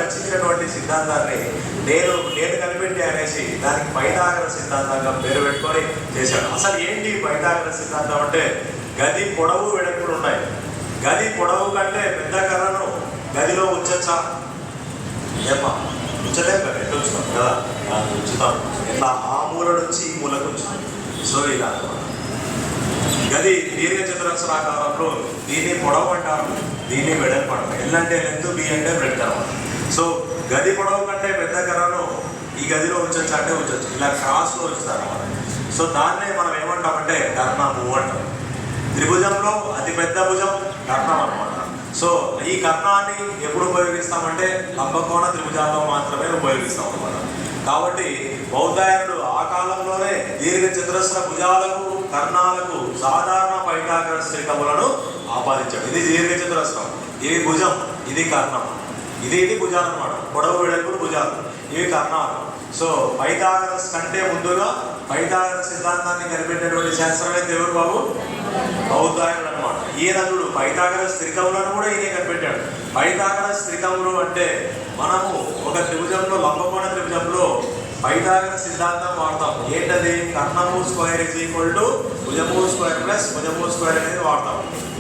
రచించినటువంటి సిద్ధాంతాన్ని నేను కనిపెట్టి అనేసి దానికి పైథాగరస్ సిద్ధాంతంగా పేరు పెట్టుకొని చేశాడు. అసలు ఏంటి పైథాగరస్ సిద్ధాంతం అంటే, గది పొడవు వెడల్పులు ఉన్నాయి. గది పొడవు కంటే పెద్ద కర్రను గదిలో ఉంచచ్చా? ఏమా ఉంచలేం కదా, ఎట్లా ఉంచుతాం కదా, ఉంచుతాం. ఇట్లా ఆ మూల నుంచి ఈ మూలకు ఉంచుతాం. సో ఇలా గది దీర్ఘ చతురస్రాకారంలో దీన్ని పొడవు అంటారు, దీన్ని వెడల్పు అంటారు. ఎల్ అంటే లెంత్, బి అంటే బ్రెడ్త్ అనమాట. సో గది పొడవు కంటే పెద్ద కర్రను ఈ గదిలో ఉంచవచ్చు అంటే ఉంచవచ్చు, ఇలా క్రాస్లో ఉంచుతారు అనమాట. సో దాన్నే మనం ఏమంటామంటే కర్ణము అంటాం. త్రిభుజంలో అతి పెద్ద భుజం కర్ణం అనమాట. సో ఈ కర్ణాన్ని ఎప్పుడు ఉపయోగిస్తామంటే లంబకోణ త్రిభుజాల్లో మాత్రమే ఉపయోగిస్తాం అనమాట. కాబట్టి బౌద్ధాయనుడు ఆ కాలంలోనే దీర్ఘ చతురస్ర భుజాలకు కర్ణాలకు సాధారణ పైథాగరస్ త్రికములను ఆపాదించాడు. ఇది దీర్ఘ చతురస్రం, ఇది భుజం, ఇది కర్ణం, ఇది భుజాలు అనమాట. పొడవు వెడల్పులు భుజాలు, ఇవి కర్ణాలు. సో పైథాగరస్ కంటే ముందుగా పైథాగరస్ సిద్ధాంతాన్ని కనిపెట్టినటువంటి శాస్త్రవేత్త ఎవరు బాబు? బౌద్ధాయనుడు అనమాట. ఈయన చూడు పైథాగరస్ త్రికములను కూడా ఈయన కనిపెట్టాడు. పైథాగరస్ త్రికములు అంటే మనము ఒక త్రిభుజంలో, లంబకోణ త్రిభుజంలో పైథాగరస్ సిద్ధాంతం వాడతాం. ఏంటది? కర్ణము స్క్వేర్ ఇజ్ ఈక్వల్ టు భుజము స్క్వేర్ ప్లస్ భుజము స్క్వేర్ అనేది వాడతాం.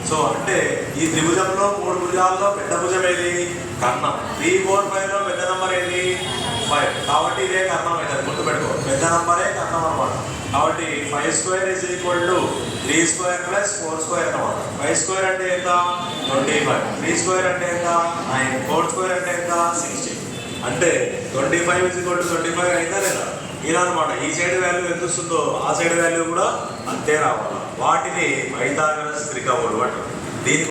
సో అంటే ఈ త్రిభుజంలో 3 భుజాల్లో పెద్ద భుజం ఏది? కర్ణం. 3, 4, 5లో పెద్ద నెంబర్ ఏంటి? 5. కాబట్టి ఇదే కర్ణం అవుతుంది, గుర్తుపెట్టుకో. పెద్ద నెంబరే కర్ణం అనమాట. కాబట్టి 5 square is equal to 3 square plus 4 square అనమాట. 5 స్క్వేర్ అంటే ఎంత? 25. 3 స్క్వేర్ అంటే ఎంత? 9. 4 స్క్వేర్ అంటే ఎంత? 60. అంటే 25 ఇజ్ ఈక్వల్ టు 25 అయితే లేదా? ఇలా అనమాట. ఈ సైడ్ వాల్యూ ఎంత వస్తుందో ఆ సైడ్ వాల్యూ కూడా అంతే రావాలి. వాటిని పైథాగరస్ త్రికములు అంటారు. దీని